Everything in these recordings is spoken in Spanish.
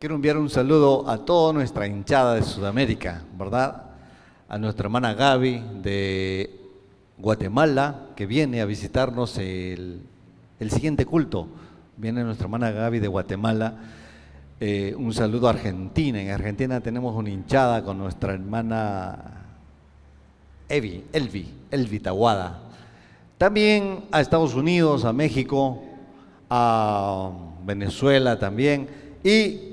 Quiero enviar un saludo a toda nuestra hinchada de Sudamérica, ¿verdad? A nuestra hermana Gaby de Guatemala, que viene a visitarnos el siguiente culto. Viene nuestra hermana Gaby de Guatemala. Un saludo a Argentina. En Argentina tenemos una hinchada con nuestra hermana Elvi Taguada. También a Estados Unidos, a México, a Venezuela también, y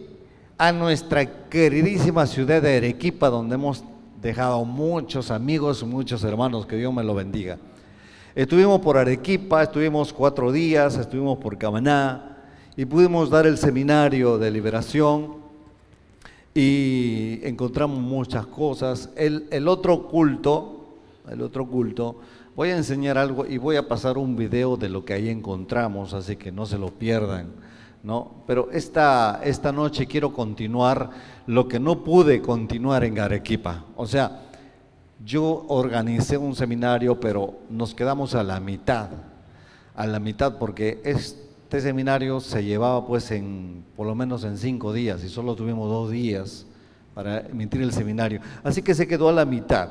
a nuestra queridísima ciudad de Arequipa, donde hemos dejado muchos amigos, muchos hermanos, que Dios me lo bendiga. Estuvimos por Arequipa, estuvimos 4 días, estuvimos por Camaná y pudimos dar el seminario de liberación y encontramos muchas cosas. El otro culto, voy a enseñar algo y voy a pasar un video de lo que ahí encontramos, así que no se lo pierdan, ¿no? Pero esta noche quiero continuar lo que no pude continuar en Arequipa. O sea, yo organicé un seminario, pero nos quedamos a la mitad porque este seminario se llevaba pues por lo menos en 5 días y solo tuvimos 2 días para emitir el seminario, así que se quedó a la mitad.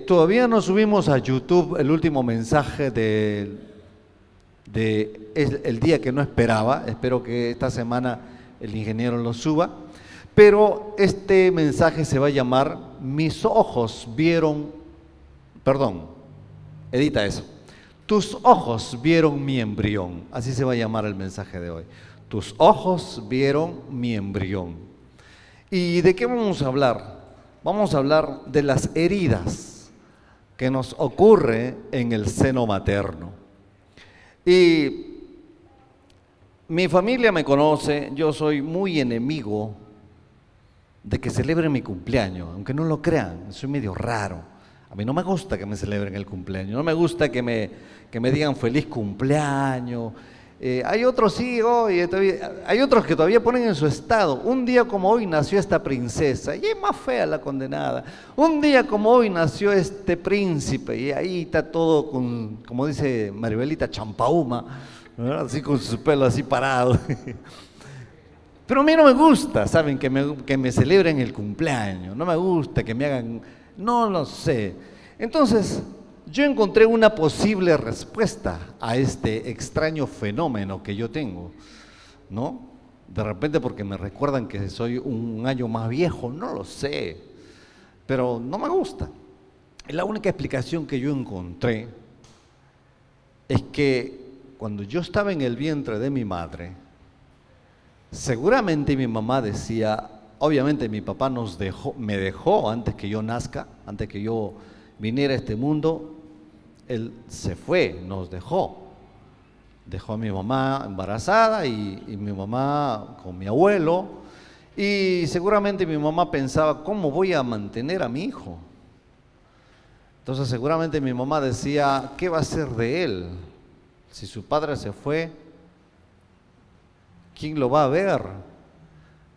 Todavía no subimos a YouTube el último mensaje el día que no esperaba. Espero que esta semana el ingeniero lo suba, pero este mensaje se va a llamar Mis ojos vieron, perdón, edita eso, tus ojos vieron mi embrión, así se va a llamar el mensaje de hoy. Tus ojos vieron mi embrión. ¿Y de qué vamos a hablar? Vamos a hablar de las heridas que nos ocurre en el seno materno. Y mi familia me conoce, yo soy muy enemigo de que celebren mi cumpleaños, aunque no lo crean, soy medio raro. A mí no me gusta que me celebren el cumpleaños, no me gusta que me digan feliz cumpleaños. Hay otros sí, hay otros que todavía ponen en su estado, un día como hoy nació esta princesa, y es más fea la condenada. Un día como hoy nació este príncipe, y ahí está todo con, como dice Maribelita, champaúma, ¿verdad? Así con su pelo así parado. Pero a mí no me gusta, ¿saben? Que me celebren el cumpleaños, no me gusta que me hagan, no lo sé. Entonces, yo encontré una posible respuesta a este extraño fenómeno que yo tengo, ¿no? De repente porque me recuerdan que soy un año más viejo, no lo sé, pero no me gusta. Y la única explicación que yo encontré es que cuando yo estaba en el vientre de mi madre, seguramente mi mamá decía, obviamente mi papá me dejó antes que yo nazca, antes que yo viniera a este mundo. Él se fue, nos dejó a mi mamá embarazada y mi mamá con mi abuelo, y seguramente mi mamá pensaba, ¿cómo voy a mantener a mi hijo? Entonces seguramente mi mamá decía, ¿qué va a hacer de él? Si su padre se fue, ¿quién lo va a ver?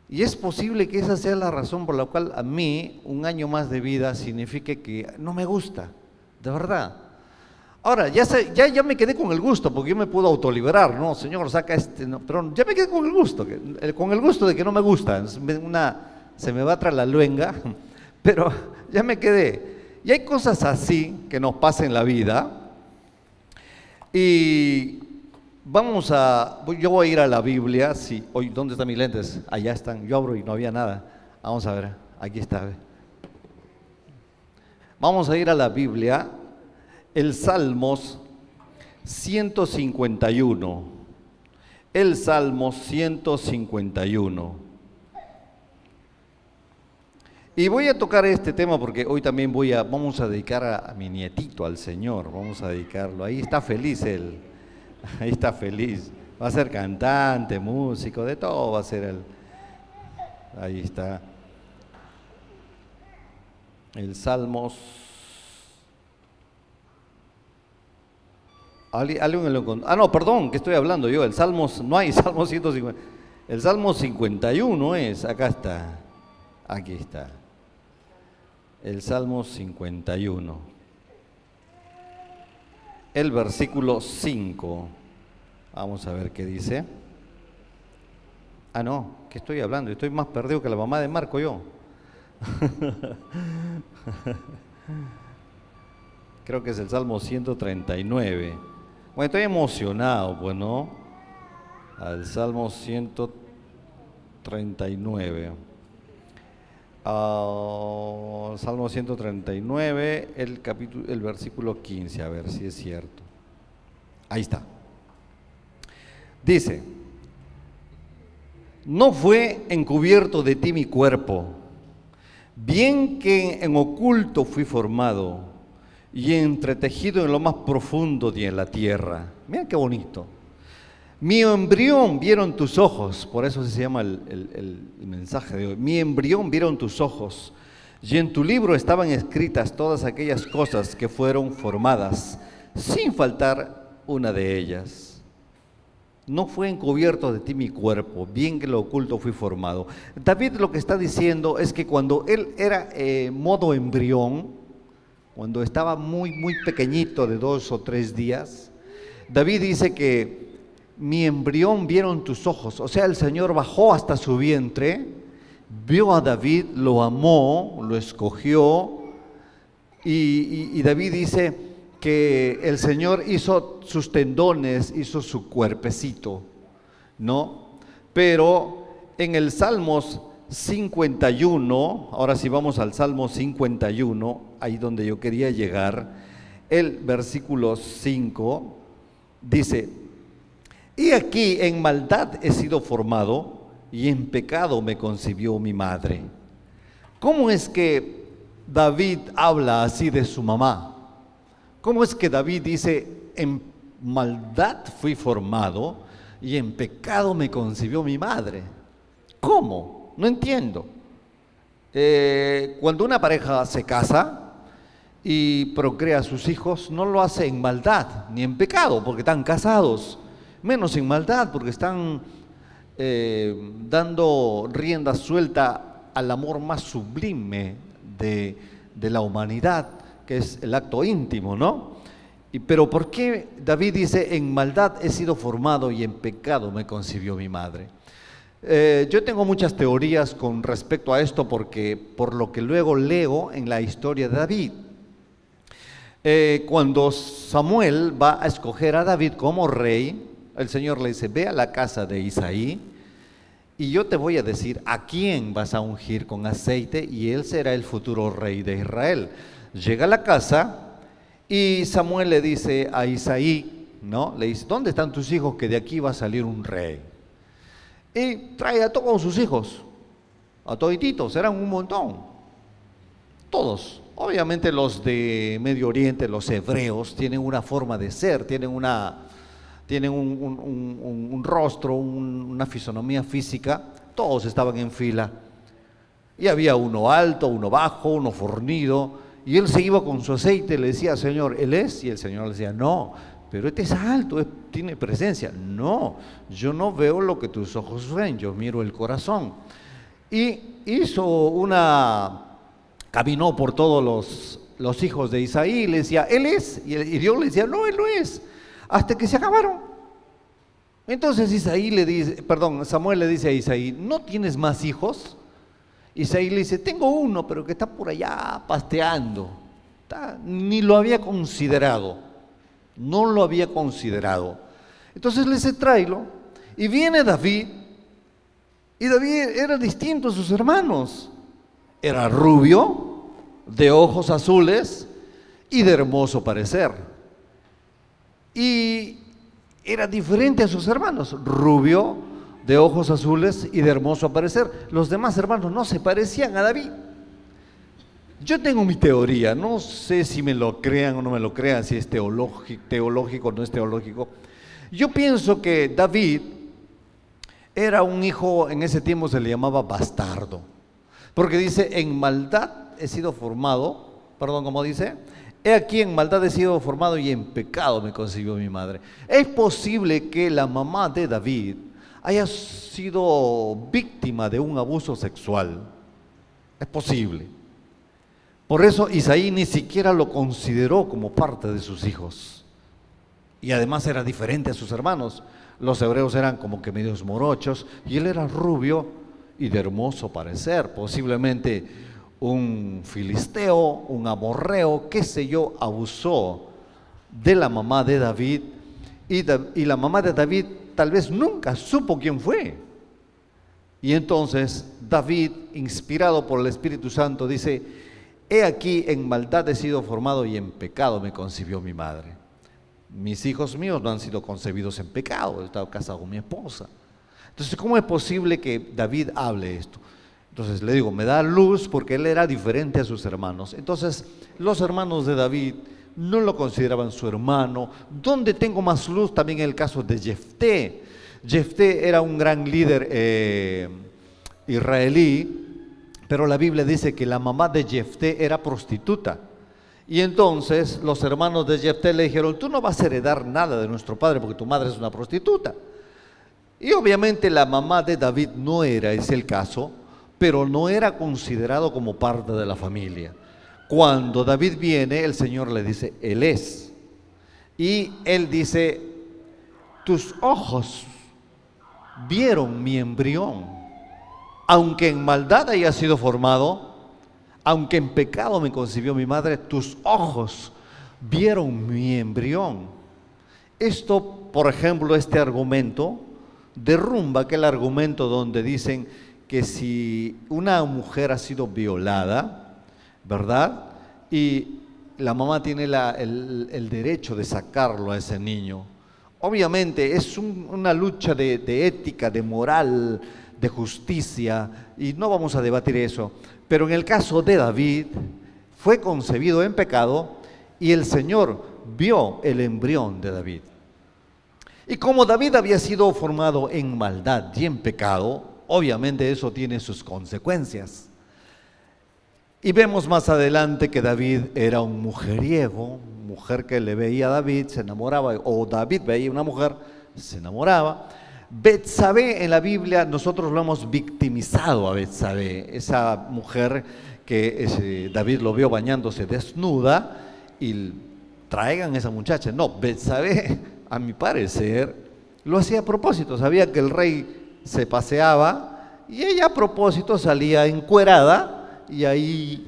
Y es posible que esa sea la razón por la cual a mí un año más de vida signifique que no me gusta, de verdad. Ahora, ya me quedé con el gusto, porque yo me puedo autoliberar, ¿no? Señor, saca no, pero ya me quedé con el gusto, de que no me gusta, se me va tras la luenga, pero ya me quedé. Y hay cosas así que nos pasan en la vida, y yo voy a ir a la Biblia. ¿Dónde están mis lentes? Allá están, yo abro y no había nada. Vamos a ver, aquí está. Vamos a ir a la Biblia. El Salmos 151. El Salmos 151. Y voy a tocar este tema porque hoy también vamos a dedicar a mi nietito, al Señor. Vamos a dedicarlo. Ahí está feliz él. Ahí está feliz. Va a ser cantante, músico, de todo va a ser él. Ahí está. El Salmos. No, perdón, ¿qué estoy hablando yo? El Salmos, no hay Salmo 150. El Salmo 51 es, acá está. Aquí está. El Salmo 51. El versículo 5. Vamos a ver qué dice. Ah, no, ¿qué estoy hablando? Estoy más perdido que la mamá de Marco yo. Creo que es el Salmo 139. Bueno, estoy emocionado, pues, ¿no? Al Salmo 139. Salmo 139, el versículo 15, a ver si es cierto. Ahí está. Dice: no fue encubierto de ti mi cuerpo, bien que en oculto fui formado y entretejido en lo más profundo de la tierra. Mira qué bonito. Mi embrión vieron tus ojos, por eso se llama el mensaje de hoy. Mi embrión vieron tus ojos, y en tu libro estaban escritas todas aquellas cosas que fueron formadas, sin faltar una de ellas. No fue encubierto de ti mi cuerpo, bien que lo oculto fui formado. David lo que está diciendo es que cuando él era modo embrión, cuando estaba muy pequeñito, de 2 o 3 días, David dice que mi embrión vieron tus ojos. O sea, el Señor bajó hasta su vientre, vio a David, lo amó, lo escogió, y David dice que el Señor hizo sus tendones, hizo su cuerpecito, ¿no? Pero en el Salmos 51, ahora sí vamos al Salmo 51, ahí donde yo quería llegar, el versículo 5, dice: y aquí en maldad he sido formado y en pecado me concibió mi madre. ¿Cómo es que David habla así de su mamá? ¿Cómo es que David dice, en maldad fui formado y en pecado me concibió mi madre? ¿Cómo? No entiendo. Cuando una pareja se casa y procrea a sus hijos, no lo hace en maldad ni en pecado, porque están casados. Menos en maldad, porque están dando rienda suelta al amor más sublime de la humanidad, que es el acto íntimo, ¿no? Pero ¿por qué David dice, en maldad he sido formado y en pecado me concibió mi madre? Yo tengo muchas teorías con respecto a esto, porque por lo que luego leo en la historia de David. Cuando Samuel va a escoger a David como rey, el Señor le dice, ve a la casa de Isaí y yo te voy a decir a quién vas a ungir con aceite y él será el futuro rey de Israel. Llega a la casa y Samuel le dice a Isaí, ¿no? Le dice, ¿dónde están tus hijos que de aquí va a salir un rey? Y trae a todos sus hijos, a todititos, eran un montón, todos. Obviamente los de Medio Oriente, los hebreos, tienen una forma de ser, tienen un rostro, una fisonomía física. Todos estaban en fila y había uno alto, uno bajo, uno fornido, y él se iba con su aceite y le decía, Señor, ¿él es? Y el Señor le decía, no, pero este es alto, tiene presencia. No, yo no veo lo que tus ojos ven, yo miro el corazón. Y caminó por todos los hijos de Isaí y le decía, ¿él es? Y Dios le decía, no, él no es, hasta que se acabaron. Entonces Samuel le dice a Isaí, ¿no tienes más hijos? Isaí le dice, tengo uno, pero que está por allá pasteando. Ni lo había considerado, no lo había considerado. Entonces le dice, tráelo. Y viene David, y David era distinto a sus hermanos. Era rubio, de ojos azules y de hermoso parecer. Y era diferente a sus hermanos, rubio, de ojos azules y de hermoso parecer. Los demás hermanos no se parecían a David. Yo tengo mi teoría, no sé si me lo crean o no me lo crean, si es teológico o no es teológico. Yo pienso que David era un hijo, en ese tiempo se le llamaba bastardo, porque dice, en maldad he sido formado, ¿cómo dice? He aquí en maldad he sido formado y en pecado me concibió mi madre. Es posible que la mamá de David haya sido víctima de un abuso sexual. Es posible. Por eso Isaí ni siquiera lo consideró como parte de sus hijos. Y además era diferente a sus hermanos. Los hebreos eran como que medios morochos y él era rubio y de hermoso parecer, posiblemente un filisteo, un amorreo, qué sé yo, abusó de la mamá de David y la mamá de David tal vez nunca supo quién fue. Y entonces David, inspirado por el Espíritu Santo, dice: he aquí, en maldad he sido formado y en pecado me concibió mi madre. Mis hijos míos no han sido concebidos en pecado, he estado casado con mi esposa. Entonces, ¿cómo es posible que David hable esto? Entonces le digo, me da luz porque él era diferente a sus hermanos. Entonces, los hermanos de David no lo consideraban su hermano. ¿Dónde tengo más luz? También en el caso de Jefté. Jefté era un gran líder israelí, pero la Biblia dice que la mamá de Jefté era prostituta. Y entonces los hermanos de Jefté le dijeron: tú no vas a heredar nada de nuestro padre porque tu madre es una prostituta. Y obviamente la mamá de David no era ese el caso, pero no era considerado como parte de la familia. Cuando David viene, el Señor le dice: él es. Y él dice: tus ojos vieron mi embrión, aunque en maldad haya sido formado, aunque en pecado me concibió mi madre, tus ojos vieron mi embrión. Esto, por ejemplo, este argumento derrumba aquel argumento donde dicen que si una mujer ha sido violada, ¿verdad? Y la mamá tiene el derecho de sacarlo a ese niño. Obviamente es una lucha de ética, de moral, de justicia, y no vamos a debatir eso. Pero en el caso de David, fue concebido en pecado y el Señor vio el embrión de David. Y como David había sido formado en maldad y en pecado, obviamente eso tiene sus consecuencias. Y vemos más adelante que David era un mujeriego, mujer que le veía a David, se enamoraba, o David veía a una mujer, se enamoraba. Betsabé en la Biblia nosotros lo hemos victimizado a Betsabé, esa mujer que David lo vio bañándose desnuda y traigan a esa muchacha. No, Betsabé, a mi parecer, lo hacía a propósito, sabía que el rey se paseaba y ella a propósito salía encuerada y ahí,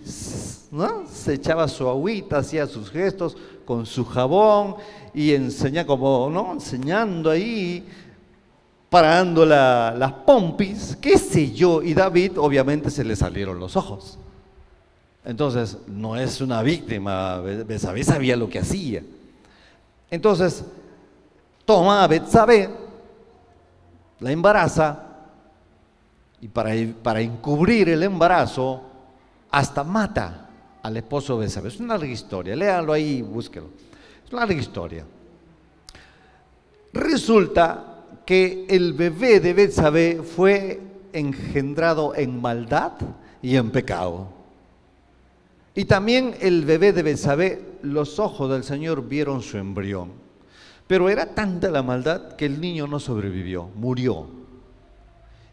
¿no?, se echaba su agüita, hacía sus gestos con su jabón y enseñando ahí, parando las pompis, qué sé yo, y David obviamente se le salieron los ojos. Entonces no es una víctima, Betsabé sabía lo que hacía. Entonces toma a Betsabé, la embaraza, y para encubrir el embarazo hasta mata al esposo de Betsabé. Es una larga historia, léanlo ahí, búsquelo. Es una larga historia. Resulta que el bebé de Betsabé fue engendrado en maldad y en pecado. Y también el bebé de Betsabé, los ojos del Señor vieron su embrión. Pero era tanta la maldad que el niño no sobrevivió, murió.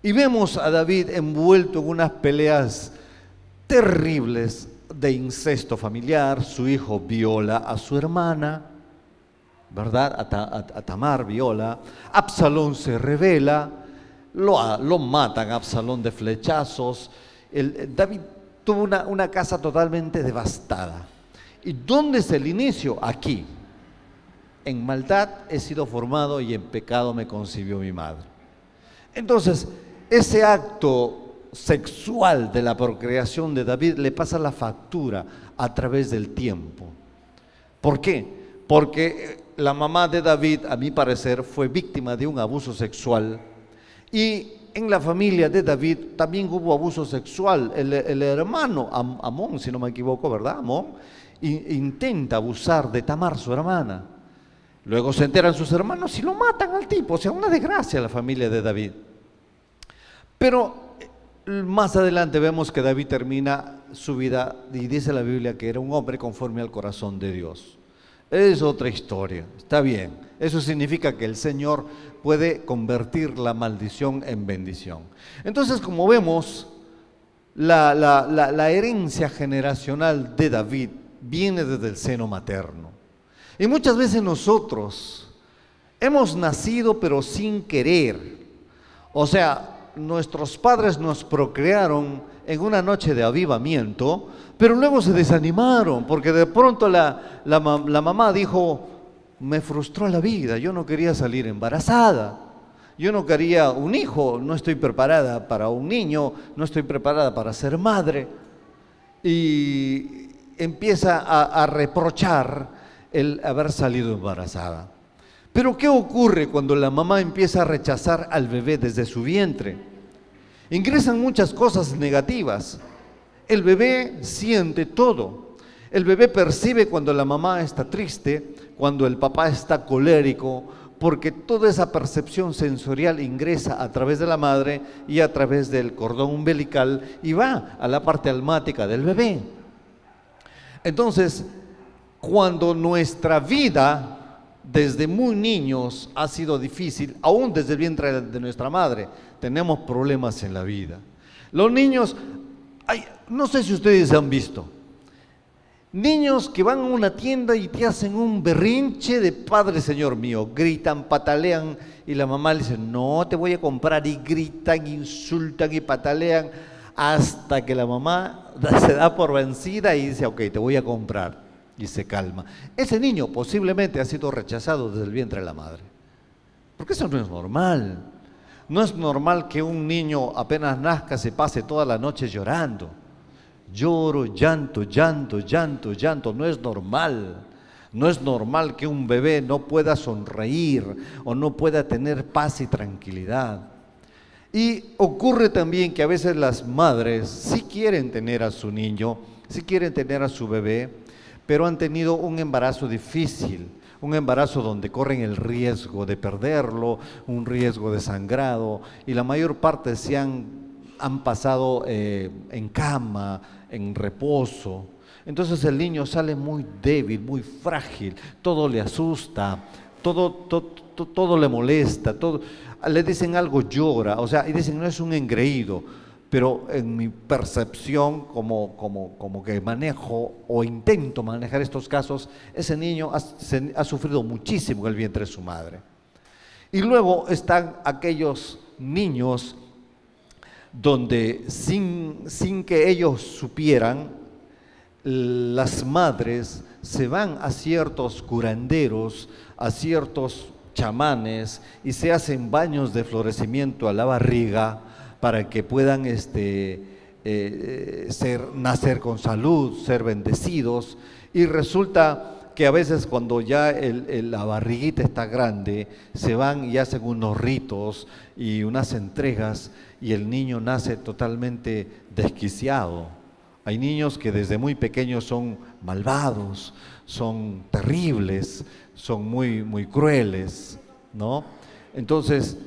Y vemos a David envuelto en unas peleas terribles de incesto familiar. Su hijo viola a su hermana, ¿verdad? A Tamar viola. Absalón se rebela, lo matan a Absalón de flechazos. David tuvo una casa totalmente devastada. ¿Y dónde es el inicio? Aquí. En maldad he sido formado y en pecado me concibió mi madre. Entonces, ese acto sexual de la procreación de David le pasa la factura a través del tiempo. ¿Por qué? Porque la mamá de David, a mi parecer, fue víctima de un abuso sexual, y en la familia de David también hubo abuso sexual. El hermano Amón, si no me equivoco, ¿verdad? Amón intenta abusar de Tamar, su hermana. Luego se enteran sus hermanos y lo matan al tipo. O sea, una desgracia la familia de David. Pero más adelante vemos que David termina su vida y dice la Biblia que era un hombre conforme al corazón de Dios. Es otra historia, está bien. Eso significa que el Señor puede convertir la maldición en bendición. Entonces, como vemos, la herencia generacional de David viene desde el seno materno. Y muchas veces nosotros hemos nacido pero sin querer. O sea, nuestros padres nos procrearon en una noche de avivamiento, pero luego se desanimaron porque de pronto la mamá dijo: me frustró la vida, yo no quería salir embarazada, yo no quería un hijo, no estoy preparada para un niño, no estoy preparada para ser madre. Y empieza a reprochar el haber salido embarazada. Pero ¿qué ocurre cuando la mamá empieza a rechazar al bebé desde su vientre? Ingresan muchas cosas negativas. El bebé siente todo. El bebé percibe cuando la mamá está triste, cuando el papá está colérico, porque toda esa percepción sensorial ingresa a través de la madre y a través del cordón umbilical y va a la parte almática del bebé. Entonces, cuando nuestra vida desde muy niños ha sido difícil, aún desde el vientre de nuestra madre, tenemos problemas en la vida. Los niños, no sé si ustedes han visto, niños que van a una tienda y te hacen un berrinche de Padre Señor mío, gritan, patalean y la mamá le dice: no te voy a comprar, y gritan, insultan y patalean hasta que la mamá se da por vencida y dice: ok, te voy a comprar, y se calma. Ese niño posiblemente ha sido rechazado desde el vientre de la madre, porque eso no es normal. No es normal que un niño apenas nazca se pase toda la noche llorando. Lloro, llanto, llanto, llanto, llanto. No es normal. No es normal que un bebé no pueda sonreír o no pueda tener paz y tranquilidad. Y ocurre también que a veces las madres sí quieren tener a su niño, sí quieren tener a su bebé, pero han tenido un embarazo difícil, un embarazo donde corren el riesgo de perderlo, un riesgo de sangrado, y la mayor parte se han pasado en cama, en reposo. Entonces el niño sale muy débil, muy frágil, todo le asusta, todo le molesta, le dicen algo, llora, o sea, y dicen: no, es un engreído. Pero en mi percepción, como que manejo o intento manejar estos casos, ese niño ha sufrido muchísimo en el vientre de su madre. Y luego están aquellos niños donde sin que ellos supieran, las madres se van a ciertos curanderos, a ciertos chamanes y se hacen baños de florecimiento a la barriga para que puedan nacer con salud, ser bendecidos. Y resulta que a veces cuando ya la barriguita está grande, se van y hacen unos ritos y unas entregas y el niño nace totalmente desquiciado. Hay niños que desde muy pequeños son malvados, son terribles, son muy, muy crueles, ¿no? Entonces,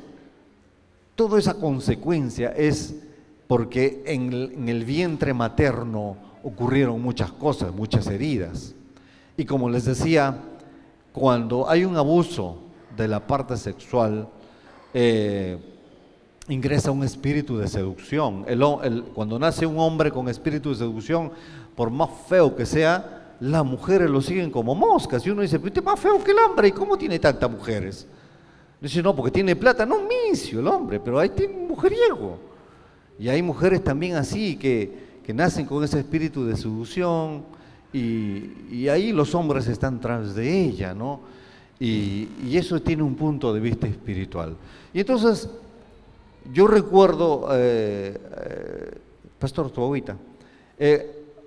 toda esa consecuencia es porque en el vientre materno ocurrieron muchas cosas, muchas heridas. Y como les decía, cuando hay un abuso de la parte sexual, ingresa un espíritu de seducción. Cuando nace un hombre con espíritu de seducción, por más feo que sea, las mujeres lo siguen como moscas. Y uno dice: pero usted es más feo que el hombre, ¿y cómo tiene tantas mujeres? Dice: no, porque tiene plata. No, misio el hombre, pero ahí tiene un mujeriego. Y hay mujeres también así que nacen con ese espíritu de seducción y ahí los hombres están tras de ella, ¿no? Y eso tiene un punto de vista espiritual. Y entonces, yo recuerdo, Pastor, tu agüita,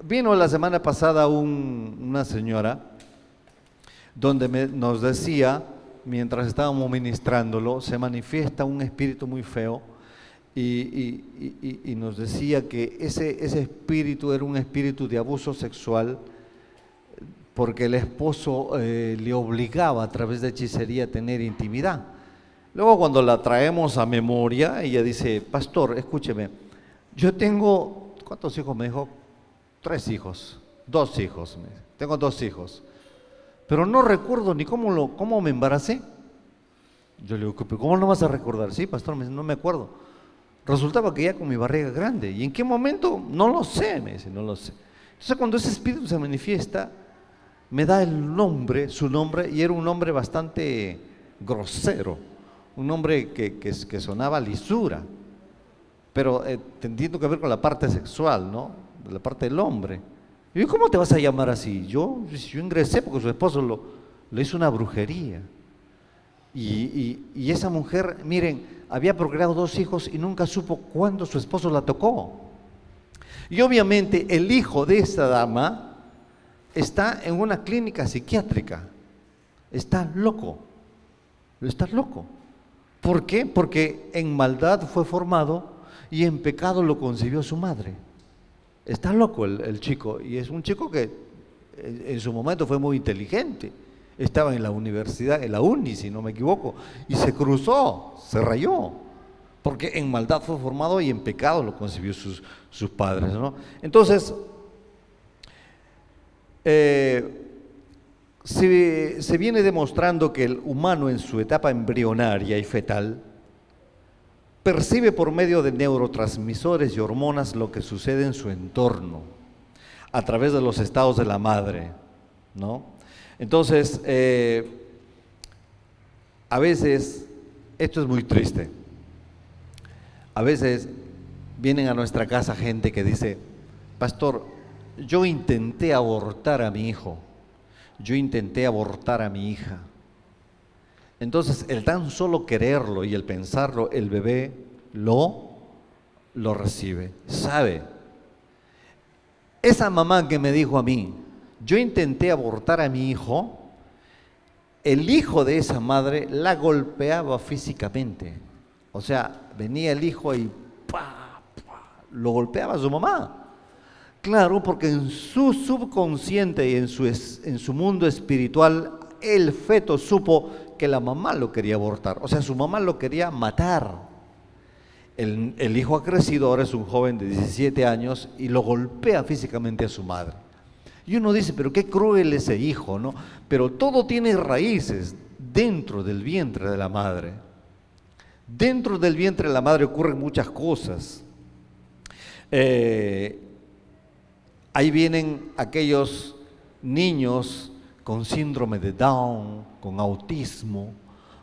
vino la semana pasada una señora donde nos decía, mientras estábamos ministrándolo, se manifiesta un espíritu muy feo y nos decía que ese espíritu era un espíritu de abuso sexual porque el esposo le obligaba a través de hechicería a tener intimidad. Luego cuando la traemos a memoria, ella dice: pastor, escúcheme, yo tengo, ¿cuántos hijos me dijo? 3 hijos, 2 hijos, tengo 2 hijos. Pero no recuerdo ni cómo me embaracé. Yo le digo: ¿cómo no vas a recordar? Sí, pastor, no me acuerdo. Resultaba que ya con mi barriga grande. ¿Y en qué momento? No lo sé, me dice, no lo sé. Entonces cuando ese espíritu se manifiesta, me da su nombre, y era un nombre bastante grosero, un hombre que sonaba lisura, pero teniendo que ver con la parte sexual, ¿no? De la parte del hombre. Y yo, ¿cómo te vas a llamar así? Yo ingresé porque su esposo le hizo una brujería. Y esa mujer, miren, había procreado 2 hijos y nunca supo cuándo su esposo la tocó. Y obviamente el hijo de esta dama está en una clínica psiquiátrica. Está loco. Está loco. ¿Por qué? Porque en maldad fue formado y en pecado lo concibió su madre. Está loco el chico, y es un chico que en su momento fue muy inteligente. Estaba en la universidad, en la uni, si no me equivoco, y se cruzó, se rayó, porque en maldad fue formado y en pecado lo concibió sus padres, ¿no? Entonces, se viene demostrando que el humano en su etapa embrionaria y fetal percibe por medio de neurotransmisores y hormonas lo que sucede en su entorno, a través de los estados de la madre, ¿no? Entonces, a veces, esto es muy triste, a veces vienen a nuestra casa gente que dice: pastor, yo intenté abortar a mi hijo, yo intenté abortar a mi hija. Entonces, el tan solo quererlo y el pensarlo, el bebé lo recibe, sabe. Esa mamá que me dijo a mí: yo intenté abortar a mi hijo, el hijo de esa madre la golpeaba físicamente. O sea, venía el hijo y lo golpeaba a su mamá. Claro, porque en su subconsciente y en su mundo espiritual, el feto supo que la mamá lo quería abortar. O sea, su mamá lo quería matar. El hijo ha crecido, ahora es un joven de 17 años y lo golpea físicamente a su madre. Y uno dice: pero qué cruel ese hijo, ¿no? Pero todo tiene raíces dentro del vientre de la madre. Dentro del vientre de la madre ocurren muchas cosas. Ahí vienen aquellos niños con síndrome de Down, con autismo,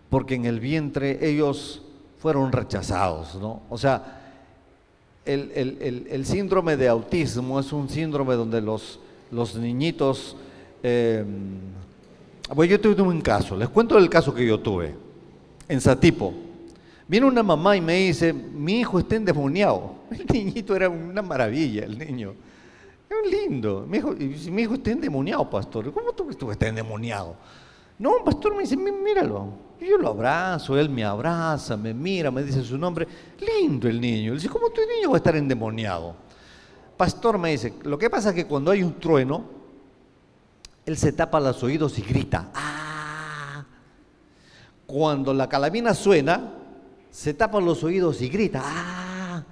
porque en el vientre ellos fueron rechazados, ¿no? O sea, el síndrome de autismo es un síndrome donde los niñitos, bueno, yo tuve un caso, les cuento el caso que yo tuve, en Satipo. Viene una mamá y me dice: mi hijo está endemoniado. El niñito era una maravilla, el niño. Era lindo. Mi hijo está endemoniado, pastor. ¿Cómo tú que está endemoniado? No, pastor, me dice: míralo. Yo lo abrazo, él me abraza, me mira, me dice su nombre. Lindo el niño. Le dice: ¿cómo tu niño va a estar endemoniado? Pastor, me dice: lo que pasa es que cuando hay un trueno, él se tapa los oídos y grita. ¡Ah! Cuando la carabina suena, se tapa los oídos y grita. ¡Ah!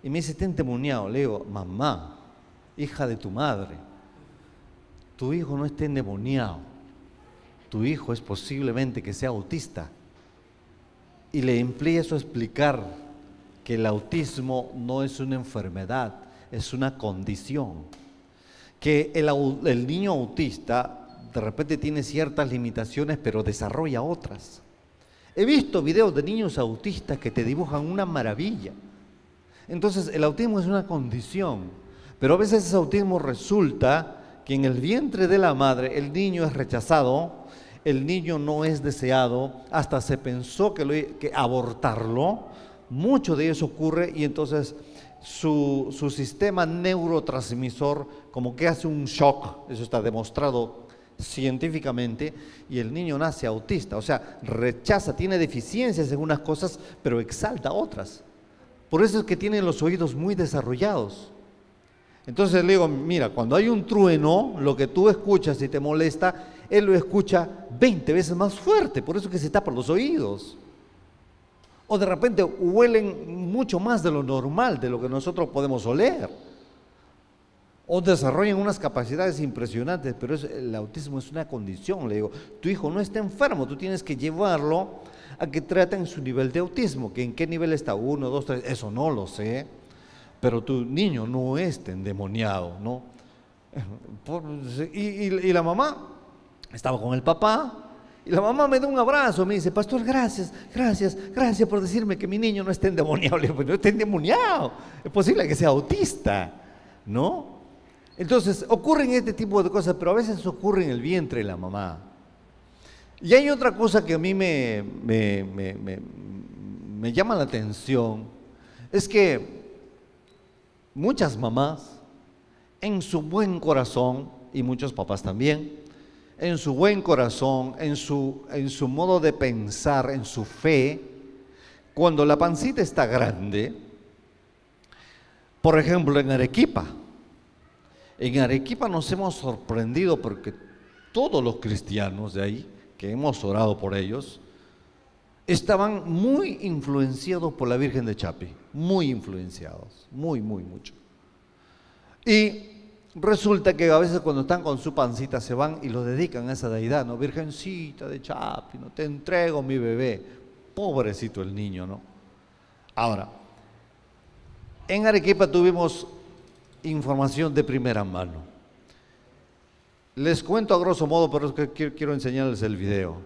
Y me dice: está endemoniado. Le digo: mamá, hija de tu madre, tu hijo no está endemoniado. Tu hijo es posiblemente que sea autista. Y le empiezo a explicar que el autismo no es una enfermedad, es una condición. Que el niño autista de repente tiene ciertas limitaciones, pero desarrolla otras. He visto videos de niños autistas que te dibujan una maravilla. Entonces, el autismo es una condición, pero a veces ese autismo resulta que en el vientre de la madre el niño es rechazado, el niño no es deseado, hasta se pensó que abortarlo. Mucho de eso ocurre y entonces su sistema neurotransmisor como que hace un shock, eso está demostrado científicamente, y el niño nace autista, o sea, rechaza, tiene deficiencias en unas cosas, pero exalta otras. Por eso es que tiene los oídos muy desarrollados. Entonces le digo: mira, cuando hay un trueno, lo que tú escuchas y te molesta, él lo escucha 20 veces más fuerte, por eso es que se tapan los oídos. O de repente huelen mucho más de lo normal, de lo que nosotros podemos oler. O desarrollan unas capacidades impresionantes, pero el autismo es una condición. Le digo: tu hijo no está enfermo, tú tienes que llevarlo a que traten su nivel de autismo. ¿Que en qué nivel está? 1, 2, 3, eso no lo sé. Pero tu niño no está endemoniado, ¿no? Y la mamá estaba con el papá Y la mamá me da un abrazo, me dice, pastor, gracias, gracias, gracias por decirme que mi niño no está endemoniado. Le digo, pues no está endemoniado, es posible que sea autista, ¿no? Entonces, ocurren este tipo de cosas, pero a veces ocurre en el vientre de la mamá. Y hay otra cosa que a mí me llama la atención, es que muchas mamás, en su buen corazón, y muchos papás también, en su buen corazón, en su modo de pensar, en su fe, cuando la pancita está grande, por ejemplo en Arequipa nos hemos sorprendido porque todos los cristianos de ahí, que hemos orado por ellos, estaban muy influenciados por la Virgen de Chapi, muy influenciados, mucho. Y resulta que a veces cuando están con su pancita se van y lo dedican a esa deidad, ¿no? Virgencita de Chapi, no te entrego mi bebé. Pobrecito el niño, ¿no? Ahora, en Arequipa tuvimos información de primera mano. Les cuento a grosso modo, pero es que quiero enseñarles el video.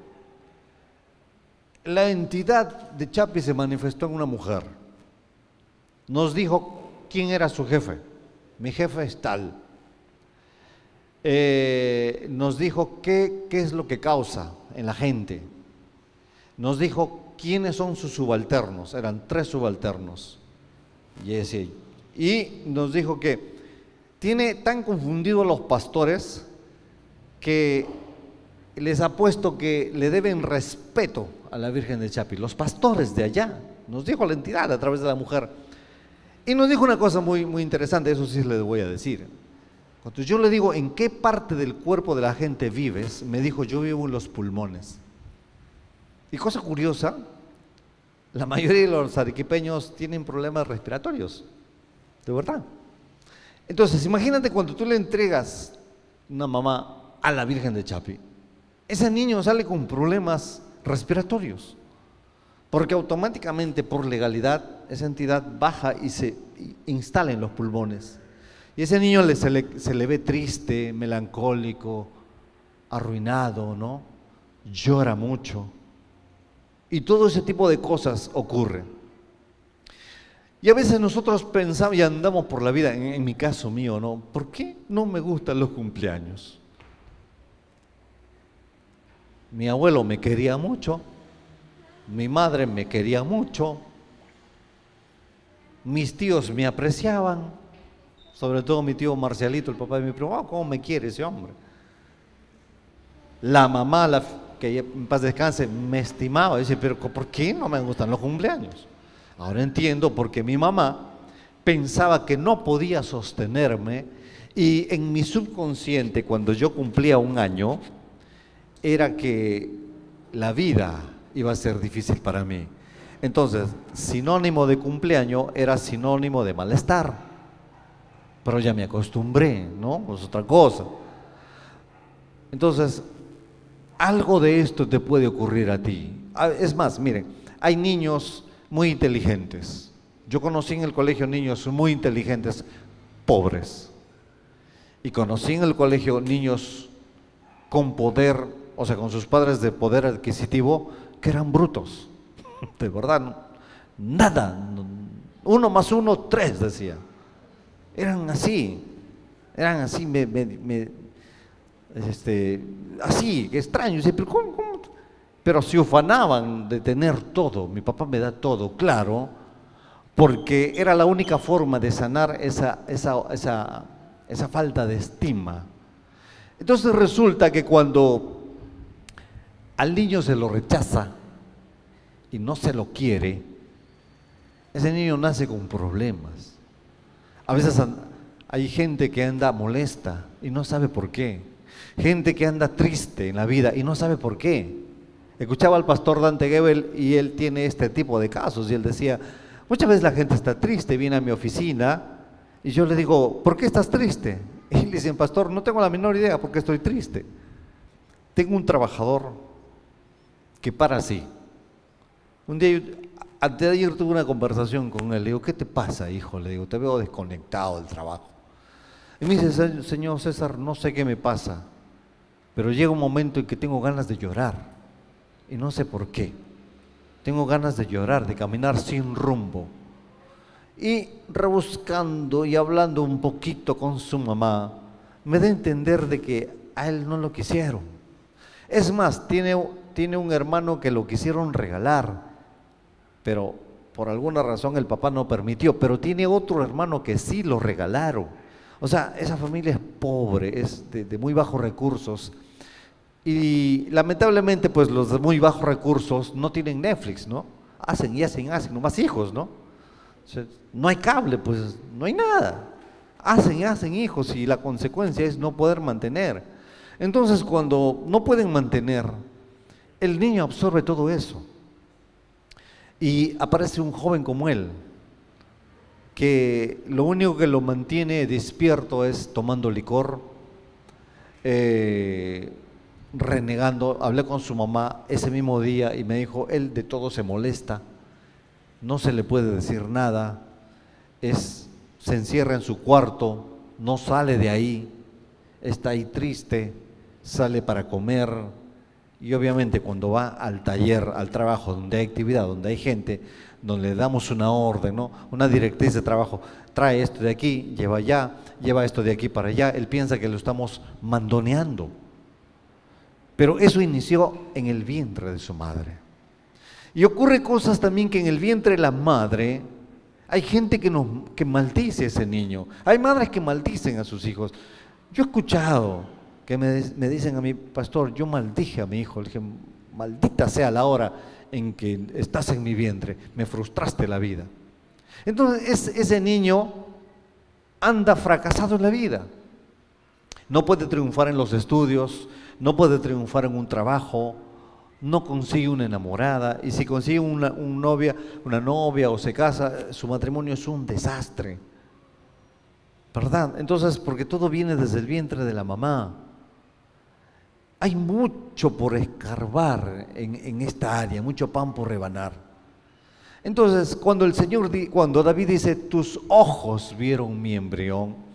La entidad de Chapi se manifestó en una mujer. Nos dijo quién era su jefe. Mi jefe es tal. Nos dijo qué es lo que causa en la gente. Nos dijo quiénes son sus subalternos, eran 3 subalternos. Y nos dijo que tiene tan confundidos los pastores que les ha puesto que le deben respeto a la Virgen de Chapi, los pastores de allá, nos dijo la entidad a través de la mujer. Y nos dijo una cosa muy interesante, eso sí les voy a decir. Cuando yo le digo, ¿en qué parte del cuerpo de la gente vives? Me dijo, yo vivo en los pulmones. Y cosa curiosa, la mayoría de los arequipeños tienen problemas respiratorios, de verdad. Entonces, imagínate cuando tú le entregas una mamá a la Virgen de Chapi, ese niño sale con problemas respiratorios, porque automáticamente, por legalidad, esa entidad baja y se instala en los pulmones. Y ese niño se le ve triste, melancólico, arruinado, ¿no? Llora mucho. Y todo ese tipo de cosas ocurre. Y a veces nosotros pensamos y andamos por la vida, en mi caso mío, ¿no? ¿Por qué no me gustan los cumpleaños? Mi abuelo me quería mucho, mi madre me quería mucho, mis tíos me apreciaban, sobre todo mi tío Marcialito, el papá de mi primo. Oh, ¿cómo me quiere ese hombre? La mamá, que en paz descanse, me estimaba. Dice, pero ¿por qué no me gustan los cumpleaños? Ahora entiendo porque mi mamá pensaba que no podía sostenerme y en mi subconsciente, cuando yo cumplía 1 año, era que la vida iba a ser difícil para mí. Entonces, sinónimo de cumpleaños era sinónimo de malestar. Pero ya me acostumbré, ¿no? Es otra cosa. Entonces, algo de esto te puede ocurrir a ti. Es más, miren, hay niños muy inteligentes. Yo conocí en el colegio niños muy inteligentes, pobres. Y conocí en el colegio niños con poder, o sea, con sus padres de poder adquisitivo, que eran brutos. De verdad, no, nada. 1 más 1, 3, decía. Eran así, así, extraño. Pero ¿cómo? Pero se ufanaban de tener todo. Mi papá me da todo, claro, porque era la única forma de sanar esa falta de estima. Entonces resulta que cuando al niño se lo rechaza y no se lo quiere, ese niño nace con problemas. A veces hay gente que anda molesta y no sabe por qué. Gente que anda triste en la vida y no sabe por qué. Escuchaba al pastor Dante Gebel y él tiene este tipo de casos y él decía, muchas veces la gente está triste, viene a mi oficina y yo le digo, ¿por qué estás triste? Y le dicen, pastor, no tengo la menor idea por qué estoy triste. Tengo un trabajador que para así. Un día antes de ayer tuve una conversación con él, le digo, ¿qué te pasa, hijo? Le digo, te veo desconectado del trabajo. Y me dice, señor César, no sé qué me pasa, pero llega un momento en que tengo ganas de llorar. y no sé por qué. Tengo ganas de llorar, de caminar sin rumbo. Y rebuscando y hablando un poquito con su mamá, me da a entender de que a él no lo quisieron. Es más, tiene un hermano que lo quisieron regalar, pero por alguna razón el papá no permitió, pero tiene otro hermano que sí lo regalaron. O sea, esa familia es pobre, es de muy bajos recursos. Y lamentablemente, pues los de muy bajos recursos no tienen Netflix, ¿no? Hacen, nomás hijos, ¿no? O sea, no hay cable, pues no hay nada. Hacen hijos y la consecuencia es no poder mantener. Entonces, cuando no pueden mantener, el niño absorbe todo eso. Y aparece un joven como él, que lo único que lo mantiene despierto es tomando licor, renegando. Hablé con su mamá ese mismo día y me dijo, él de todo se molesta, no se le puede decir nada, se encierra en su cuarto, no sale de ahí, está ahí triste, sale para comer y obviamente cuando va al taller, al trabajo, donde hay actividad, donde hay gente, donde le damos una orden, ¿no? Una directriz de trabajo, trae esto de aquí, lleva allá, lleva esto de aquí para allá, él piensa que lo estamos mandoneando. Pero eso inició en el vientre de su madre. Y ocurre cosas también que en el vientre de la madre hay gente que maldice a ese niño. Hay madres que maldicen a sus hijos. Yo he escuchado que me dicen a mí, pastor, yo maldije a mi hijo. Le dije, maldita sea la hora en que estás en mi vientre, me frustraste la vida. Entonces ese niño anda fracasado en la vida. No puede triunfar en los estudios, no puede triunfar en un trabajo, no consigue una enamorada, y si consigue una novia o se casa, su matrimonio es un desastre, ¿verdad? Entonces, porque todo viene desde el vientre de la mamá. Hay mucho por escarbar en esta área, mucho pan por rebanar. Entonces, cuando David dice, tus ojos vieron mi embrión,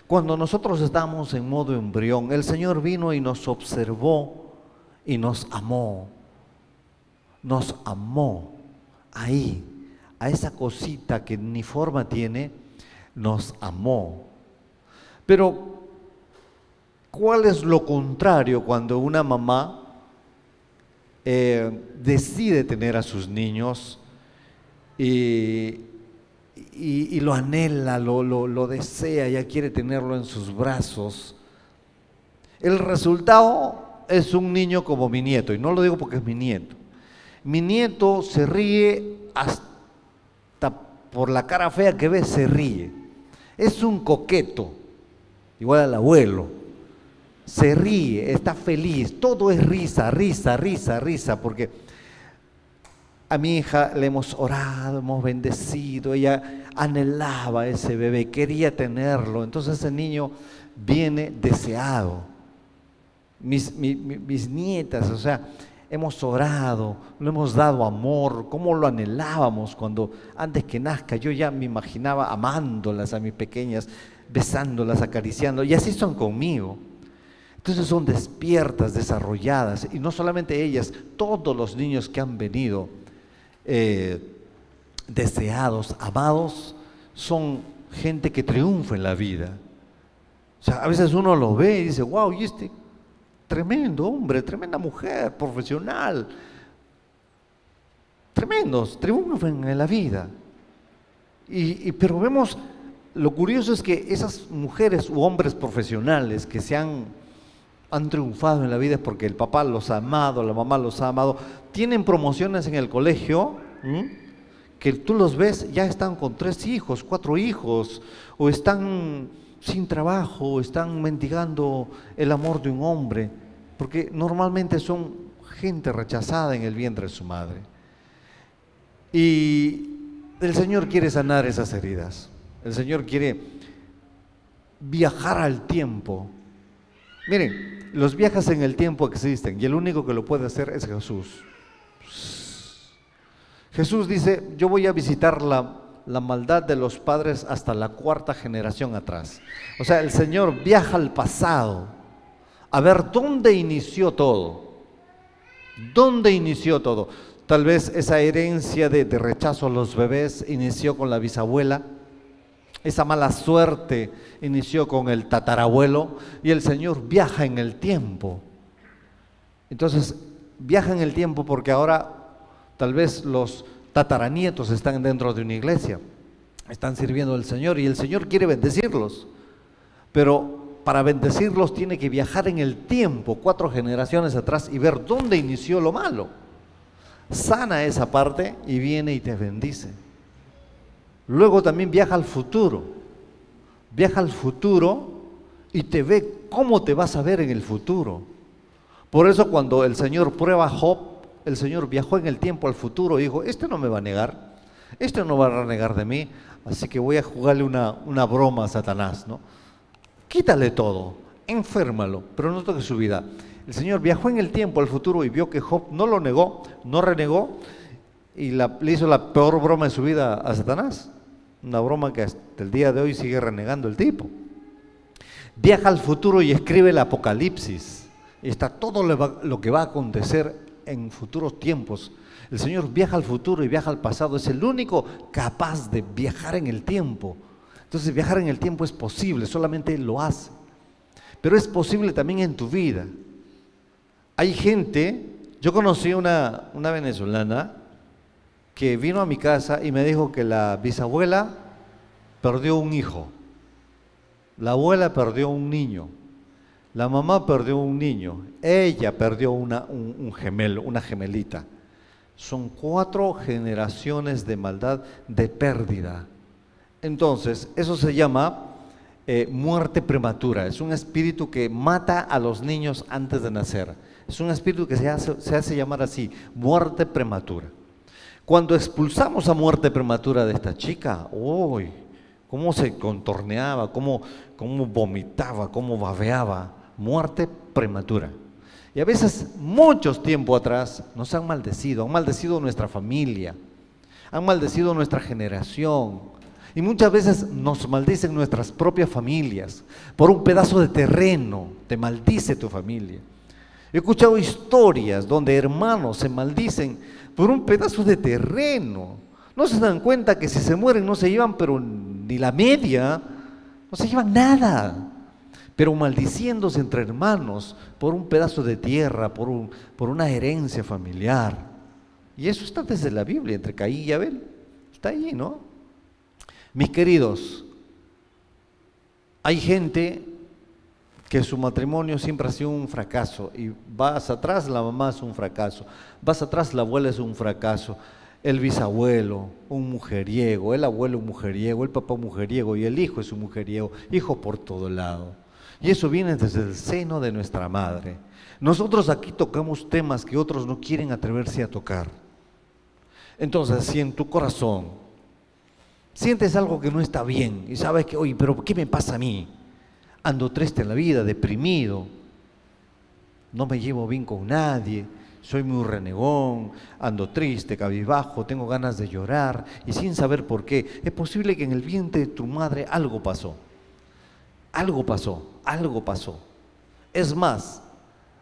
cuando nosotros estábamos en modo embrión, el Señor vino y nos observó y nos amó ahí, a esa cosita que ni forma tiene, nos amó. Pero, ¿cuál es lo contrario cuando una mamá decide tener a sus niños y lo anhela, lo desea, ya quiere tenerlo en sus brazos? El resultado es un niño como mi nieto, y no lo digo porque es mi nieto. Mi nieto se ríe hasta por la cara fea que ve, se ríe. Es un coqueto, igual al abuelo. Se ríe, está feliz, todo es risa, risa, risa, risa, porque a mi hija le hemos orado, hemos bendecido, ella anhelaba ese bebé, quería tenerlo, entonces ese niño viene deseado. Mis nietas, o sea, hemos orado, le hemos dado amor, cómo lo anhelábamos cuando antes que nazca, yo ya me imaginaba amándolas a mis pequeñas, besándolas, acariciando, y así son conmigo. Entonces son despiertas, desarrolladas, y no solamente ellas, todos los niños que han venido deseados, amados, son gente que triunfa en la vida. O sea, a veces uno lo ve y dice, wow, y este tremendo hombre, tremenda mujer, profesional, tremendos, triunfan en la vida. Pero vemos, lo curioso es que esas mujeres u hombres profesionales que han triunfado en la vida es porque el papá los ha amado, la mamá los ha amado, tienen promociones en el colegio, que tú los ves, ya están con 3 hijos, 4 hijos, o están sin trabajo, o están mendigando el amor de un hombre, porque normalmente son gente rechazada en el vientre de su madre. Y el Señor quiere sanar esas heridas, el Señor quiere viajar al tiempo. Miren, los viajes en el tiempo existen y el único que lo puede hacer es Jesús. Jesús dice, yo voy a visitar la maldad de los padres hasta la 4ª generación atrás. O sea, el Señor viaja al pasado a ver dónde inició todo. ¿Dónde inició todo? Tal vez esa herencia de rechazo a los bebés inició con la bisabuela, esa mala suerte inició con el tatarabuelo y el Señor viaja en el tiempo. Entonces, viaja en el tiempo porque ahora tal vez los tataranietos están dentro de una iglesia, están sirviendo al Señor y el Señor quiere bendecirlos, pero para bendecirlos tiene que viajar en el tiempo, 4 generaciones atrás y ver dónde inició lo malo. Sana esa parte y viene y te bendice. Luego también viaja al futuro y te ve cómo te vas a ver en el futuro. Por eso cuando el Señor prueba a Job, el Señor viajó en el tiempo al futuro y dijo, este no me va a negar, este no va a renegar de mí, así que voy a jugarle una broma a Satanás, ¿no? Quítale todo, enférmalo, pero no toque su vida. El Señor viajó en el tiempo al futuro y vio que Job no lo negó, no renegó y le hizo la peor broma de su vida a Satanás. Una broma que hasta el día de hoy sigue renegando el tipo. Viaja al futuro y escribe el Apocalipsis. Está todo lo que va a acontecer en futuros tiempos. El Señor viaja al futuro y viaja al pasado. Es el único capaz de viajar en el tiempo. Entonces viajar en el tiempo es posible, solamente Él lo hace. Pero es posible también en tu vida. Hay gente, yo conocí una venezolana que vino a mi casa y me dijo que la bisabuela perdió un hijo, la abuela perdió un niño, la mamá perdió un niño, ella perdió un gemelo, una gemelita. Son 4 generaciones de maldad, de pérdida. Entonces, eso se llama muerte prematura. Es un espíritu que mata a los niños antes de nacer. Es un espíritu que se hace llamar así, muerte prematura. Cuando expulsamos a muerte prematura de esta chica, ¡uy! Cómo se contorneaba, cómo vomitaba, cómo babeaba. Muerte prematura. Y a veces, muchos tiempo atrás, nos han maldecido nuestra familia, han maldecido nuestra generación. Y muchas veces nos maldicen nuestras propias familias. Por un pedazo de terreno te maldice tu familia. He escuchado historias donde hermanos se maldicen por un pedazo de terreno. No se dan cuenta que si se mueren no se llevan pero ni la media, no se llevan nada. Pero maldiciéndose entre hermanos por un pedazo de tierra, por una herencia familiar. Y eso está desde la Biblia, entre Caín y Abel. Está allí, ¿no? Mis queridos, hay gente que su matrimonio siempre ha sido un fracaso y vas atrás, la mamá es un fracaso, vas atrás, la abuela es un fracaso, el bisabuelo, un mujeriego, el abuelo un mujeriego, el papá un mujeriego y el hijo es un mujeriego, hijo por todo lado. Y eso viene desde el seno de nuestra madre. Nosotros aquí tocamos temas que otros no quieren atreverse a tocar. Entonces, si en tu corazón sientes algo que no está bien y sabes que, oye, pero ¿qué me pasa a mí? Ando triste en la vida, deprimido, no me llevo bien con nadie, soy muy renegón, ando triste, cabizbajo, tengo ganas de llorar y sin saber por qué. Es posible que en el vientre de tu madre algo pasó, algo pasó, algo pasó. Es más,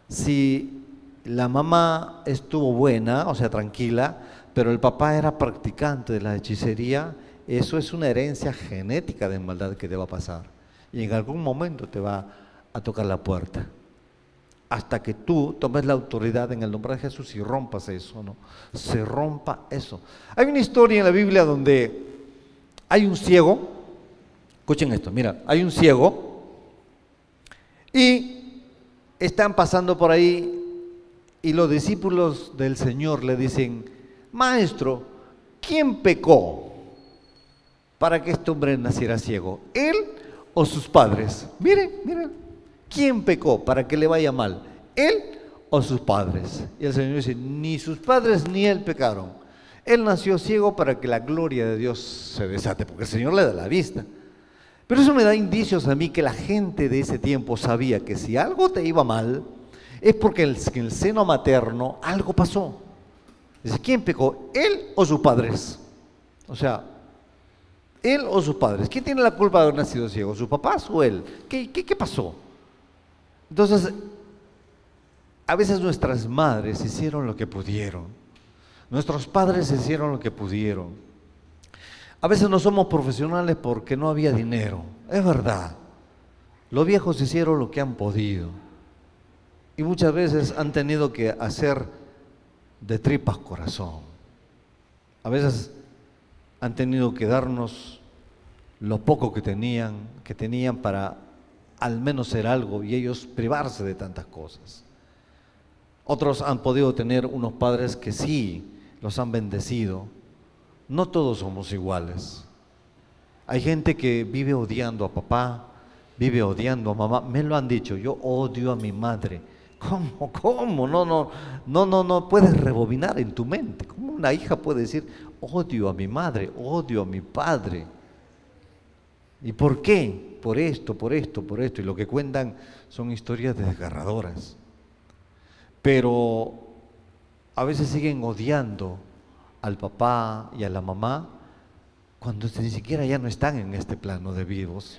si la mamá estuvo buena, o sea, tranquila, pero el papá era practicante de la hechicería, eso es una herencia genética de maldad que te va a pasar. Y en algún momento te va a tocar la puerta. Hasta que tú tomes la autoridad en el nombre de Jesús y rompas eso, ¿no? Se rompa eso. Hay una historia en la Biblia donde hay un ciego. Escuchen esto, mira, hay un ciego y están pasando por ahí y los discípulos del Señor le dicen, Maestro, ¿quién pecó para que este hombre naciera ciego? ¿Él o sus padres? Miren, ¿quién pecó para que le vaya mal? ¿Él o sus padres? Y el Señor dice, ni sus padres ni él pecaron. Él nació ciego para que la gloria de Dios se desate, porque el Señor le da la vista. Pero eso me da indicios a mí que la gente de ese tiempo sabía que si algo te iba mal, es porque en el seno materno algo pasó. Dice, ¿quién pecó? ¿Él o sus padres? O sea, ¿él o sus padres? ¿Quién tiene la culpa de haber nacido ciego? ¿Sus papás o él? ¿Qué pasó? Entonces, a veces nuestras madres hicieron lo que pudieron, nuestros padres hicieron lo que pudieron. A veces no somos profesionales porque no había dinero, es verdad. Los viejos hicieron lo que han podido y muchas veces han tenido que hacer de tripas corazón. A veces han tenido que darnos lo poco que tenían para al menos ser algo y ellos privarse de tantas cosas. Otros han podido tener unos padres que sí los han bendecido. No todos somos iguales. Hay gente que vive odiando a papá, vive odiando a mamá. Me lo han dicho, yo odio a mi madre. ¿Cómo? ¿Cómo? No puedes rebobinar en tu mente. ¿Cómo una hija puede decir, odio a mi madre, odio a mi padre? ¿Y por qué? Por esto, por esto, por esto. Y lo que cuentan son historias desgarradoras. Pero a veces siguen odiando al papá y a la mamá cuando ni siquiera ya no están en este plano de vivos.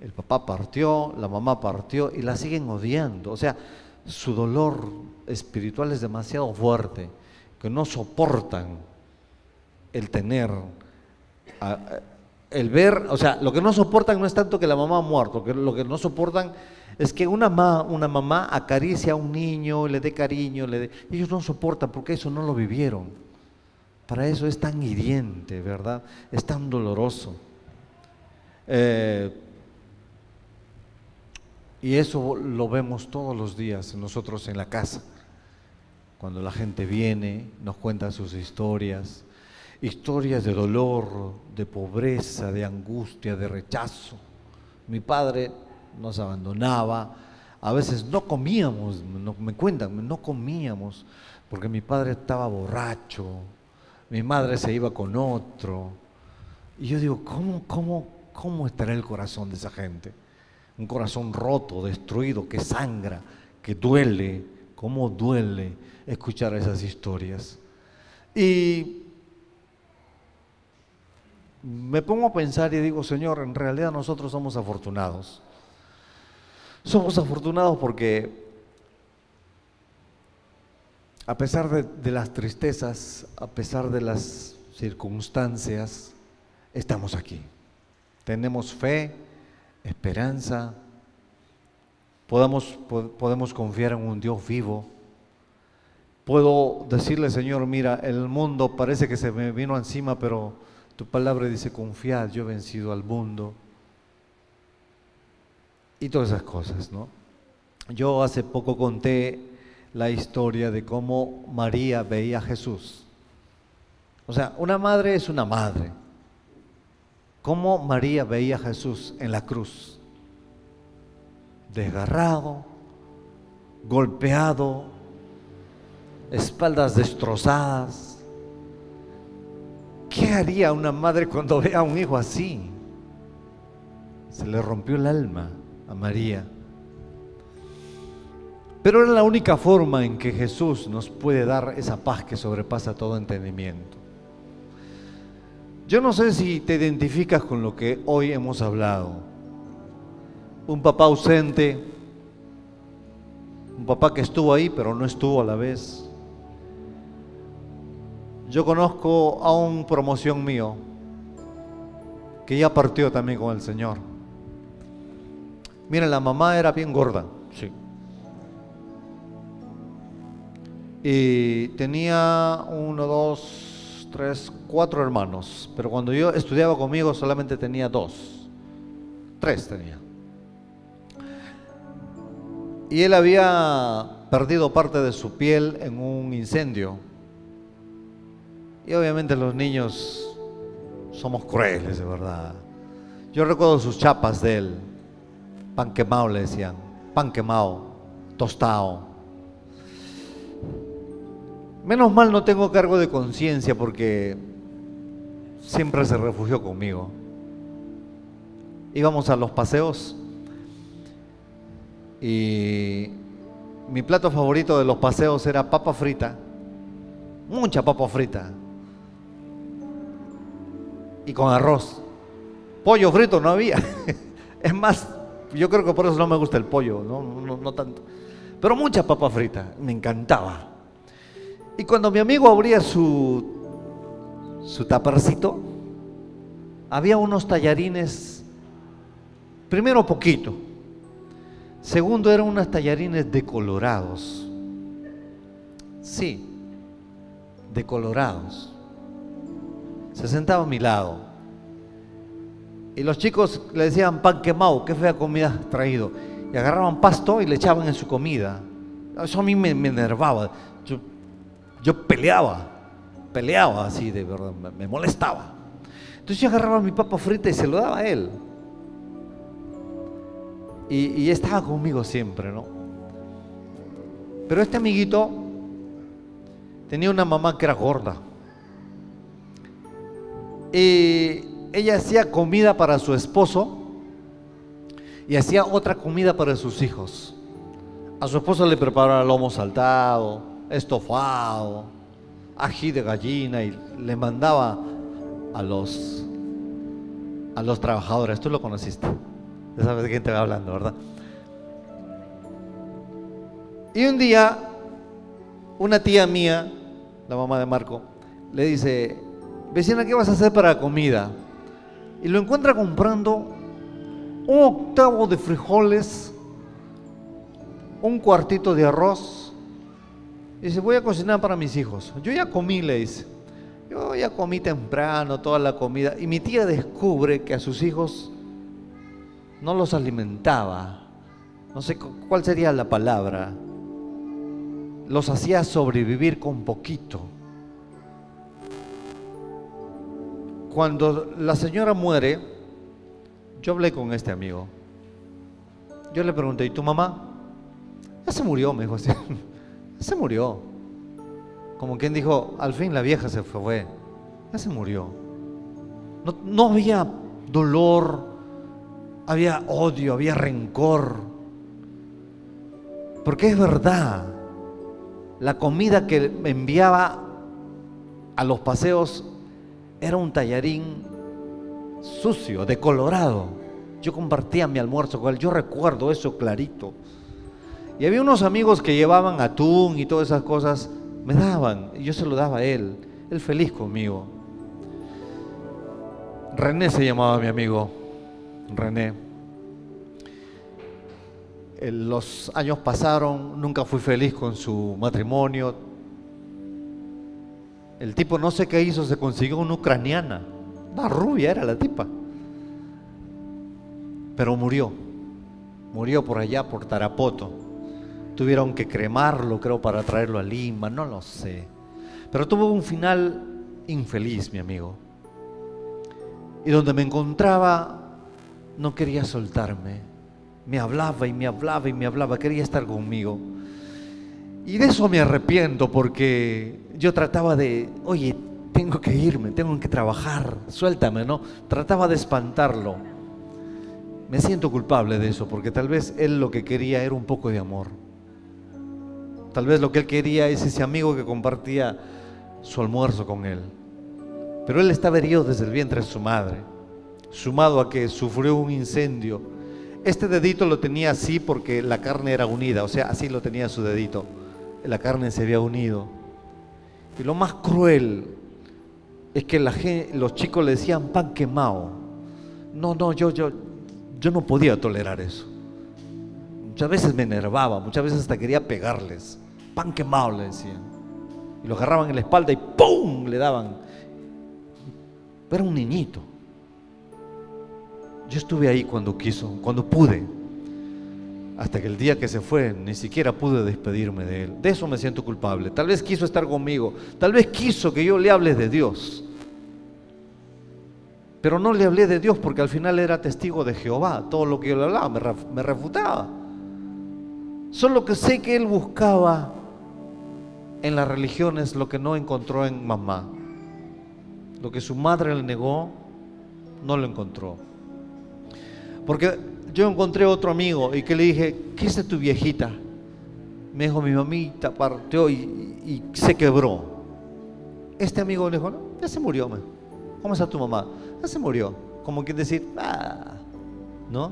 El papá partió, la mamá partió y la siguen odiando. O sea, su dolor espiritual es demasiado fuerte, que no soportan el tener, el ver. O sea, lo que no soportan no es tanto que la mamá ha muerto, lo que no soportan es que una mamá acaricia a un niño, le dé cariño, ellos no soportan porque eso no lo vivieron. Para eso es tan hiriente, ¿verdad? Es tan doloroso. Y eso lo vemos todos los días nosotros en la casa. Cuando la gente viene, nos cuenta sus historias, historias de dolor, de pobreza, de angustia, de rechazo. Mi padre nos abandonaba, a veces no comíamos, me cuentan, no comíamos, porque mi padre estaba borracho, mi madre se iba con otro. Y yo digo, ¿cómo estará el corazón de esa gente? Un corazón roto, destruido, que sangra, que duele. ¿Cómo duele escuchar esas historias? Y me pongo a pensar y digo, Señor, en realidad nosotros somos afortunados. Somos afortunados porque a pesar de las tristezas, a pesar de las circunstancias, estamos aquí. Tenemos fe, esperanza, podemos confiar en un Dios vivo. Puedo decirle, Señor, mira, el mundo parece que se me vino encima, pero tu palabra dice, confiad, yo he vencido al mundo. Y todas esas cosas, ¿no? Yo hace poco conté la historia de cómo María veía a Jesús. O sea, una madre es una madre. Cómo María veía a Jesús en la cruz, desgarrado, golpeado, espaldas destrozadas. ¿Qué haría una madre cuando ve a un hijo así? Se le rompió el alma a María. Pero era la única forma en que Jesús nos puede dar esa paz que sobrepasa todo entendimiento. Yo no sé si te identificas con lo que hoy hemos hablado. Un papá ausente, un papá que estuvo ahí pero no estuvo a la vez. Yo conozco a un promoción mío que ya partió también con el Señor. Miren, la mamá era bien gorda, sí. Y tenía 1, 2, 3, 4 hermanos, pero cuando yo estudiaba conmigo solamente tenía 2, 3 tenía. Y él había perdido parte de su piel en un incendio. Y obviamente los niños somos crueles, de verdad. Yo recuerdo sus chapas de él, pan quemado le decían, pan quemado, tostado. Menos mal no tengo cargo de conciencia porque siempre se refugió conmigo. Íbamos a los paseos y mi plato favorito de los paseos era papa frita, mucha papa frita y con arroz. Pollo frito no había. Es más, yo creo que por eso no me gusta el pollo, no tanto. pero mucha papa frita, me encantaba. Y cuando mi amigo abría su taparcito, había unos tallarines, primero poquito, segundo eran unos tallarines decolorados, sí, decolorados. Se sentaba a mi lado y los chicos le decían pan quemado, qué fea comida has traído, y agarraban pasto y le echaban en su comida. Eso a mí me enervaba, yo peleaba así de verdad, me molestaba. Entonces yo agarraba mi papa frita y se lo daba a él. Y estaba conmigo siempre, ¿no? Pero este amiguito tenía una mamá que era gorda. Y ella hacía comida para su esposo y hacía otra comida para sus hijos. A su esposo le preparaba lomo saltado, estofado, ají de gallina, y le mandaba a los trabajadores. Tú lo conociste, ya sabes de quién te va hablando, ¿verdad? Y un día una tía mía, la mamá de Marco, le dice: vecina, ¿qué vas a hacer para comida? Y lo encuentra comprando un octavo de frijoles, un cuartito de arroz. Y dice: voy a cocinar para mis hijos. Yo ya comí, le dice. Yo ya comí temprano toda la comida. Y mi tía descubre que a sus hijos no los alimentaba. No sé cuál sería la palabra. Los hacía sobrevivir con poquito. Cuando la señora muere, yo hablé con este amigo. Yo le pregunté: ¿y tu mamá? Ya se murió, me dijo así. Ya se murió. Como quien dijo: al fin la vieja se fue. Ya se murió. No había dolor, había odio, había rencor. Porque es verdad, la comida que me enviaba a los paseos era un tallarín sucio, decolorado. Yo compartía mi almuerzo con él, yo recuerdo eso clarito. Y había unos amigos que llevaban atún y todas esas cosas, me daban, y yo se lo daba a él feliz conmigo. René se llamaba mi amigo, René. Los años pasaron, nunca fui feliz con su matrimonio. El tipo no sé qué hizo, se consiguió una ucraniana, una rubia era la tipa. Pero murió por allá, por Tarapoto. Tuvieron que cremarlo, creo, para traerlo a Lima, no lo sé. Pero tuvo un final infeliz, mi amigo. Y donde me encontraba, no quería soltarme. Me hablaba y me hablaba y me hablaba, quería estar conmigo. Y de eso me arrepiento, porque yo trataba de: oye, tengo que irme, tengo que trabajar, suéltame, ¿no? Trataba de espantarlo. Me siento culpable de eso, porque tal vez él lo que quería era un poco de amor. Tal vez lo que él quería es ese amigo que compartía su almuerzo con él. Pero él estaba herido desde el vientre de su madre, sumado a que sufrió un incendio. Este dedito lo tenía así porque la carne era unida, o sea, así lo tenía su dedito. La carne se había unido. Y lo más cruel es que los chicos le decían pan quemado. No, yo no podía tolerar eso. Muchas veces me enervaba, muchas veces hasta quería pegarles. Pan quemado, le decían. Y lo agarraban en la espalda y ¡pum!, le daban. Era un niñito. Yo estuve ahí cuando pude. Hasta que el día que se fue, ni siquiera pude despedirme de él. De eso me siento culpable. Tal vez quiso estar conmigo, tal vez quiso que yo le hable de Dios. Pero no le hablé de Dios porque al final era testigo de Jehová. Todo lo que yo le hablaba me refutaba. Solo que sé que él buscaba en las religiones lo que no encontró en mamá. Lo que su madre le negó, no lo encontró. Porque yo encontré otro amigo y que le dije: ¿qué es de tu viejita? Me dijo: mi mamita partió y se quebró. Este amigo le dijo: no, ya se murió. ¿Cómo está tu mamá? Ya se murió. Como que decir, ¿no?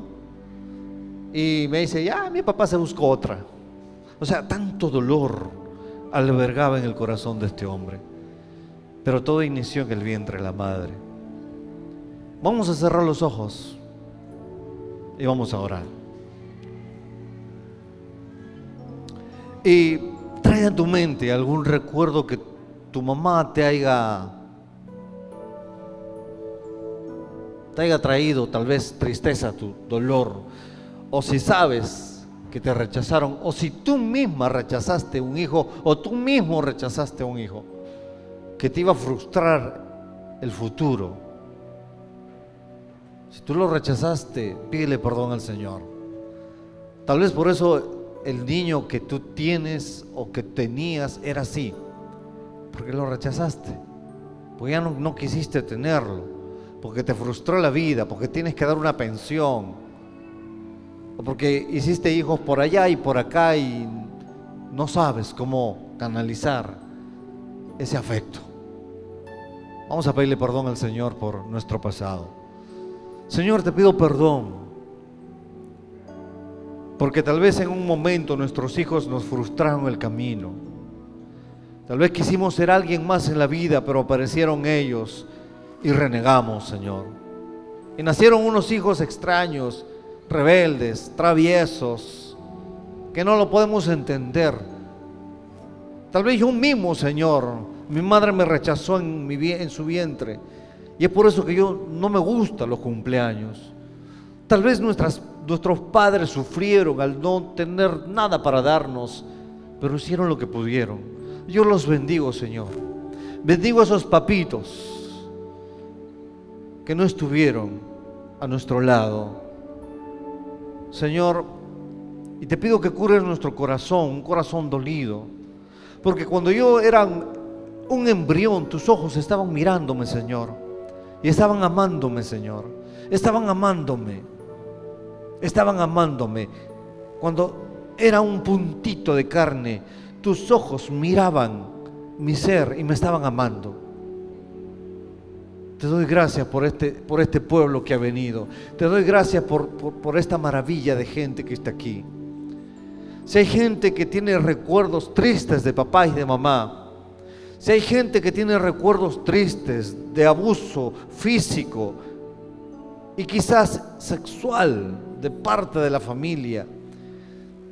Y me dice: ya, mi papá se buscó otra. O sea, tanto dolor albergaba en el corazón de este hombre. Pero todo inició en el vientre de la madre. Vamos a cerrar los ojos y vamos a orar. Y trae a tu mente algún recuerdo que tu mamá te haya traído, tal vez tristeza, tu dolor, o si sabes que te rechazaron, o si tú misma rechazaste un hijo, o tú mismo rechazaste a un hijo que te iba a frustrar el futuro. Si tú lo rechazaste, pídele perdón al Señor. Tal vez por eso el niño que tú tienes o que tenías era así, porque lo rechazaste, porque ya no quisiste tenerlo, porque te frustró la vida, porque tienes que dar una pensión, o porque hiciste hijos por allá y por acá y no sabes cómo canalizar ese afecto. Vamos a pedirle perdón al Señor por nuestro pasado. Señor, te pido perdón, porque tal vez en un momento nuestros hijos nos frustraron el camino. Tal vez quisimos ser alguien más en la vida, pero aparecieron ellos y renegamos, Señor. Y nacieron unos hijos extraños, rebeldes, traviesos, que no lo podemos entender. Tal vez yo mismo, Señor, mi madre me rechazó en su vientre, y es por eso que yo no me gustan los cumpleaños. Tal vez nuestros padres sufrieron al no tener nada para darnos, pero hicieron lo que pudieron. Yo los bendigo, Señor. Bendigo a esos papitos que no estuvieron a nuestro lado, Señor, y te pido que cures nuestro corazón, un corazón dolido, porque cuando yo era un embrión, tus ojos estaban mirándome, Señor, y estaban amándome, Señor, estaban amándome. Cuando era un puntito de carne, tus ojos miraban mi ser y me estaban amando. Te doy gracias por este pueblo que ha venido. Te doy gracias por esta maravilla de gente que está aquí. Si hay gente que tiene recuerdos tristes de papá y de mamá, si hay gente que tiene recuerdos tristes de abuso físico y quizás sexual de parte de la familia,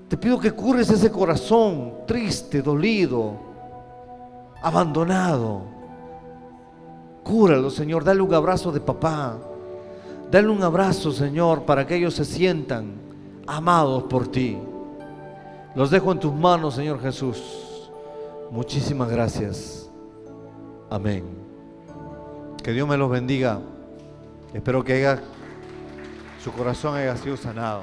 te pido que cures ese corazón triste, dolido, abandonado. Cúralo, Señor, dale un abrazo de papá, dale un abrazo, Señor, para que ellos se sientan amados por ti. Los dejo en tus manos, Señor Jesús. Muchísimas gracias. Amén. Que Dios me los bendiga. Espero que su corazón haya sido sanado.